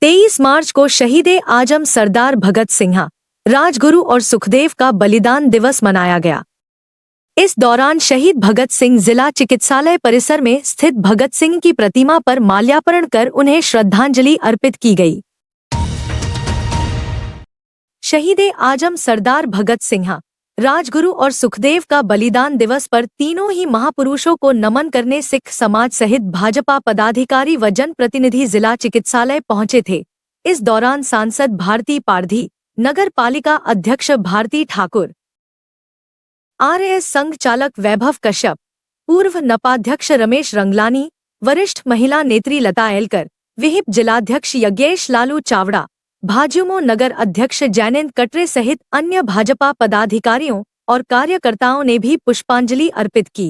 23 मार्च को शहीद-ए आजम सरदार भगत सिंह, राजगुरु और सुखदेव का बलिदान दिवस मनाया गया। इस दौरान शहीद भगत सिंह जिला चिकित्सालय परिसर में स्थित भगत सिंह की प्रतिमा पर माल्यार्पण कर उन्हें श्रद्धांजलि अर्पित की गई। शहीद-ए आजम सरदार भगत सिंह, राजगुरु और सुखदेव का बलिदान दिवस पर तीनों ही महापुरुषों को नमन करने सिख समाज सहित भाजपा पदाधिकारी व जन प्रतिनिधि जिला चिकित्सालय पहुंचे थे। इस दौरान सांसद भारती पारधी, नगर पालिका अध्यक्ष भारती ठाकुर, आरएएस संघ चालक वैभव कश्यप, पूर्व नपाध्यक्ष रमेश रंगलानी, वरिष्ठ महिला नेत्री लता एलकर, विहिप जिलाध्यक्ष यज्ञेश लालू चावड़ा, भाजयुमो नगर अध्यक्ष जैनेंद्र कटरे सहित अन्य भाजपा पदाधिकारियों और कार्यकर्ताओं ने भी पुष्पांजलि अर्पित की।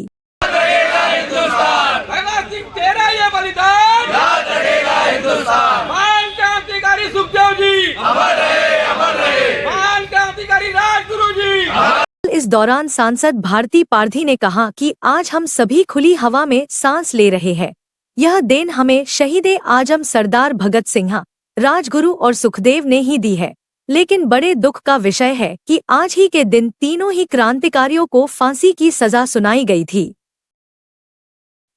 इस दौरान सांसद भारती पारधी ने कहा कि आज हम सभी खुली हवा में सांस ले रहे हैं। यह देन हमें शहीद-ए आजम सरदार भगत सिंह, राजगुरु और सुखदेव ने ही दी है। लेकिन बड़े दुख का विषय है कि आज ही के दिन तीनों ही क्रांतिकारियों को फांसी की सजा सुनाई गई थी।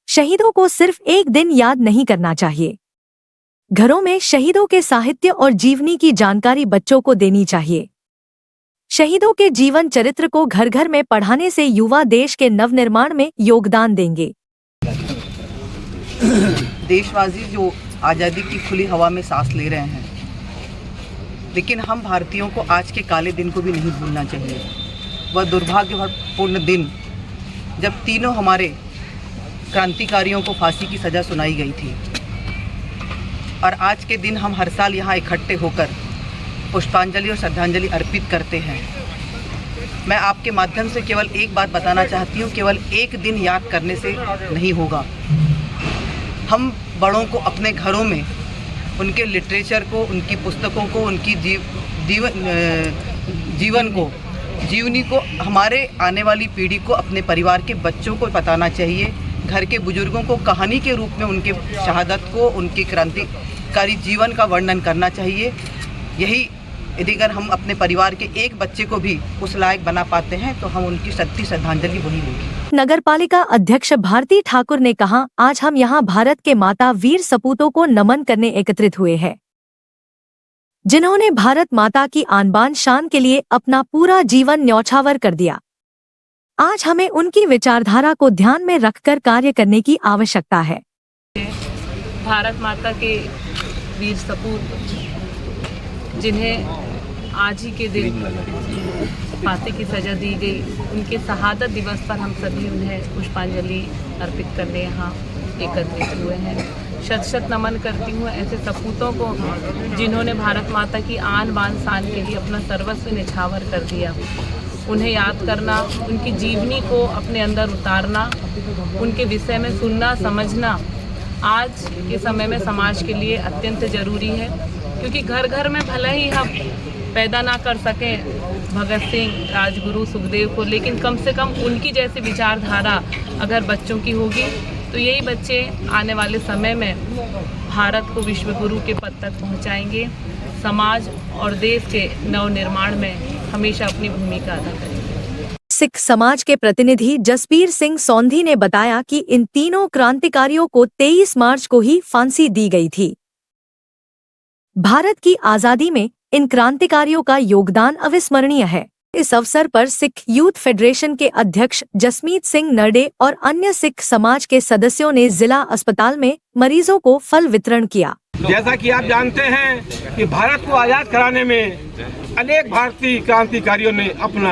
शहीदों को सिर्फ एक दिन याद नहीं करना चाहिए। घरों में शहीदों के साहित्य और जीवनी की जानकारी बच्चों को देनी चाहिए। शहीदों के जीवन चरित्र को घर घर में पढ़ाने से युवा देश के नवनिर्माण में योगदान देंगे। देशवासी जो आज़ादी की खुली हवा में सांस ले रहे हैं, लेकिन हम भारतीयों को आज के काले दिन को भी नहीं भूलना चाहिए। वह दुर्भाग्यपूर्ण दिन जब तीनों हमारे क्रांतिकारियों को फांसी की सज़ा सुनाई गई थी, और आज के दिन हम हर साल यहाँ इकट्ठे होकर पुष्पांजलि और श्रद्धांजलि अर्पित करते हैं। मैं आपके माध्यम से केवल एक बात बताना चाहती हूँ, केवल एक दिन याद करने से नहीं होगा। हम बड़ों को अपने घरों में उनके लिटरेचर को, उनकी पुस्तकों को, उनकी जीवन को, जीवनी को हमारे आने वाली पीढ़ी को, अपने परिवार के बच्चों को बताना चाहिए। घर के बुजुर्गों को कहानी के रूप में उनके शहादत को, उनके क्रांतिकारी जीवन का वर्णन करना चाहिए। यही यदि अगर हम अपने परिवार के एक बच्चे को भी उस लायक बना पाते हैं तो हम उनकी सच्ची श्रद्धांजलि वही होगी। नगरपालिका अध्यक्ष भारती ठाकुर ने कहा, आज हम यहाँ भारत के माता वीर सपूतों को नमन करने एकत्रित हुए हैं, जिन्होंने भारत माता की आन बान शान के लिए अपना पूरा जीवन न्यौछावर कर दिया। आज हमें उनकी विचारधारा को ध्यान में रखकर कार्य करने की आवश्यकता है। भारत माता के वीर सपूत जिन्हें आज ही के दिन फांसी की सजा दी गई, उनके शहादत दिवस पर हम सभी उन्हें पुष्पांजलि अर्पित करने यहाँ एकत्रित हुए हैं। शत शत नमन करती हूँ ऐसे सपूतों को जिन्होंने भारत माता की आन बान शान के लिए अपना सर्वस्व निछावर कर दिया। उन्हें याद करना, उनकी जीवनी को अपने अंदर उतारना, उनके विषय में सुनना समझना आज के समय में समाज के लिए अत्यंत ज़रूरी है। क्योंकि घर घर में भले ही हम पैदा ना कर सकें भगत सिंह, राजगुरु, सुखदेव को, लेकिन कम से कम उनकी जैसी विचारधारा अगर बच्चों की होगी तो यही बच्चे आने वाले समय में भारत को विश्व गुरु के पद तक पहुंचाएंगे, समाज और देश के नवनिर्माण में हमेशा अपनी भूमिका अदा करेंगे। सिख समाज के प्रतिनिधि जसबीर सिंह सौंधी ने बताया कि इन तीनों क्रांतिकारियों को 23 मार्च को ही फांसी दी गई थी। भारत की आज़ादी में इन क्रांतिकारियों का योगदान अविस्मरणीय है। इस अवसर पर सिख यूथ फेडरेशन के अध्यक्ष जसमीत सिंह नरडे और अन्य सिख समाज के सदस्यों ने जिला अस्पताल में मरीजों को फल वितरण किया। जैसा कि आप जानते हैं कि भारत को आज़ाद कराने में अनेक भारतीय क्रांतिकारियों ने अपना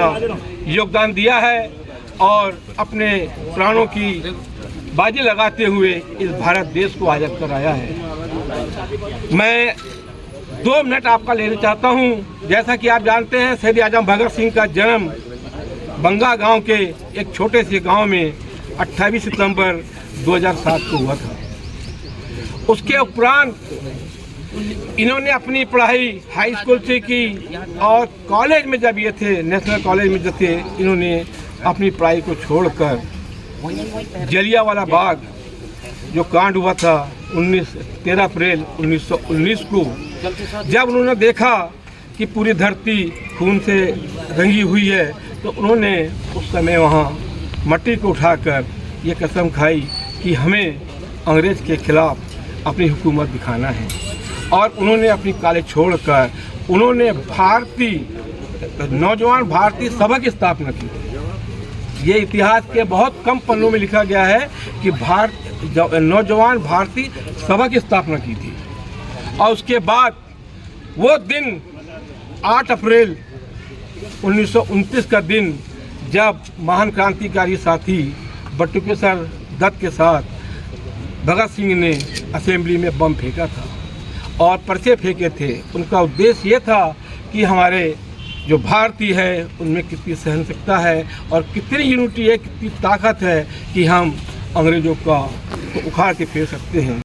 योगदान दिया है और अपने प्राणों की बाजी लगाते हुए इस भारत देश को आज़ाद कराया है। मैं 2 मिनट आपका लेना चाहता हूं। जैसा कि आप जानते हैं शहीद आजम भगत सिंह का जन्म बंगा गांव के एक छोटे से गांव में 28 सितंबर 2007 को हुआ था। उसके उपरांत इन्होंने अपनी पढ़ाई हाई स्कूल से की और कॉलेज में जब ये थे, नेशनल कॉलेज में जब थे, इन्होंने अपनी पढ़ाई को छोड़कर जलियांवाला बाग जो कांड हुआ था 13 अप्रैल 1919 को जब उन्होंने देखा कि पूरी धरती खून से रंगी हुई है तो उन्होंने उस समय वहाँ मट्टी को उठाकर ये कसम खाई कि हमें अंग्रेज़ के खिलाफ अपनी हुकूमत दिखाना है। और उन्होंने अपनी कॉलेज छोड़कर उन्होंने नौजवान भारतीय सभा की स्थापना की। ये इतिहास के बहुत कम पन्नों में लिखा गया है कि नौजवान भारतीय सभा की स्थापना की थी। और उसके बाद वो दिन 8 अप्रैल 1929 का दिन जब महान क्रांतिकारी साथी बटुकेश्वर दत्त के साथ भगत सिंह ने असेंबली में बम फेंका था और पर्चे फेंके थे। उनका उद्देश्य ये था कि हमारे जो भारतीय है उनमें कितनी सहनशीलता है और कितनी यूनिटी है, कितनी ताकत है कि हम अंग्रेज़ों का तो उखाड़ के फेंक सकते हैं।